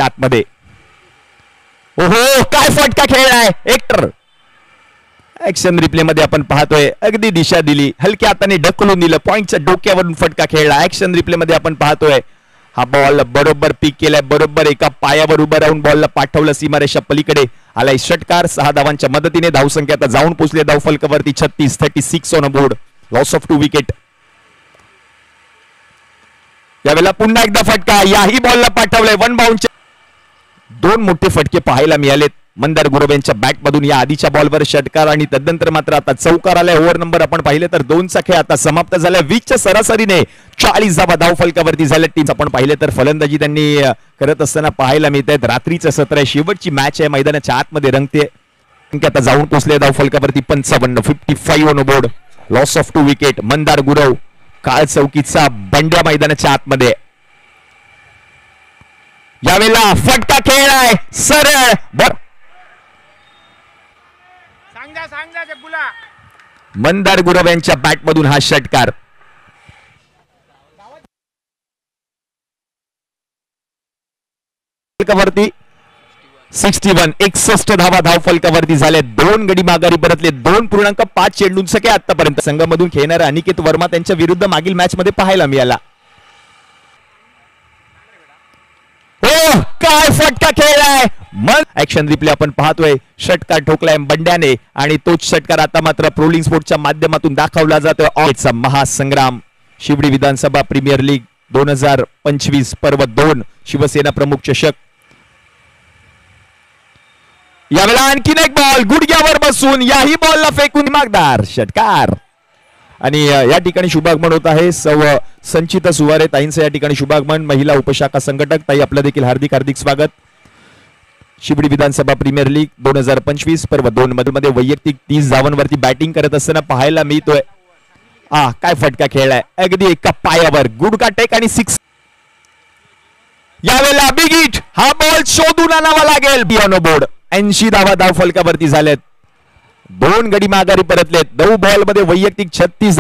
आतमध्ये. ओहो काय फटका खेळलाय एक्टर. ऍक्शन रिप्ले मध्ये आपण पाहतोय अगदी दिशा दिली, हलक्या हाताने ढकलून दिलं, पॉइंटच्या डोक्यावरून फटका खेळला. ऍक्शन रिप्ले मध्ये आपण पाहतोय हा बॉल बरोबर पिक केलाय, बरोबर एका पायावर उभं राहून बॉलला पाठवलं सीमारेषा पलीकडे. आलाय षटकार. 6 धावांच्या मदतीने धावसंख्या आता जाऊन पोहोचले धावफलकावरती 36 on board. Loss of 2 wicket. यावेळेला पुन्हा एकदा फटका, याही बॉलला पाठवलंय 1 बाउंडचे. 2 मोठे फटके पाहायला मिळालेत मंदार गुरव यांच्या बॅट मधून. या आधीच्या बॉलवर षटकार आणि तदनंतर मात्र आता चौकार आलाय. ओव्हर नंबर आपण पाहिले तर 2चा खेळ आता समाप्त झालाय. 20च्या सरासरीने 40 धावा धावफलकावरती झाल्या. टीम आपण पाहिले तर फलंदाजी त्यांनी करत असताना पाहायला मिळत आहेत. रात्रीचं सत्र आहे, शेवटची मॅच आहे, मैदानाच्या आतमध्ये रंगते. आता जाऊन पोहोचले धावफलकावरती 55 on board. Loss of 2 wicket. Mandar Gurav काळ चौकीचा बंड्या मैदानाच्या आतमध्ये. यावेळेला फटका खेळलाय सरळ मंदार गुरव यांच्या बॅट मधून हा षटकार. फलकावरती 61 धावा धावफलकावरती झाले. 2 गडी माघारी परतले. 2.5 चेंडूंसके आतापर्यंत संघामधून खेळणारा अनिकेत वर्मा त्यांच्या विरुद्ध मागील मॅच मध्ये पाहायला मिळाला. हो काय फटका खेळलाय. मग ऍक्शन रिप्ले आपण पाहतोय. षटकार ठोकलाय बंड्याने आणि तोच षटकार आता मात्र प्रोलिंग स्पोर्टच्या माध्यमातून दाखवला जातोय. ऑलचा महासंग्राम शिवडी विधानसभा प्रीमियर लीग 2025 पर्व 2 शिवसेना प्रमुख चषक. यावेळेला आणखीन एक बॉल गुडघ्यावर बसून, याही बॉलला फेकून मागदार षटकार. आणि या ठिकाणी शुभागमन होत आहे संचिता सुवारे ताईंचं या ठिकाणी शुभागमन. महिला उपशाखा संघटक ताई आपलं देखील हार्दिक हार्दिक स्वागत. शिवडी विधानसभा प्रीमियर लीग 2025 पर्व 2 मध्ये वैयक्तिक 30 धावांवरती बॅटिंग करत असताना पाहायला मिळतोय. काय फटका खेळलाय अगदी एका पायावर. गुडघा टेक आणि 6. यावेळेला बिग हिट. हा बॉल शोधून आणावा लागेल. बियॉन बोर्ड. 80 धावा धावफलकावरती झालेत. 2 गडी माघारी परतलेत. 9 बॉल मध्ये वैयक्तिक 36.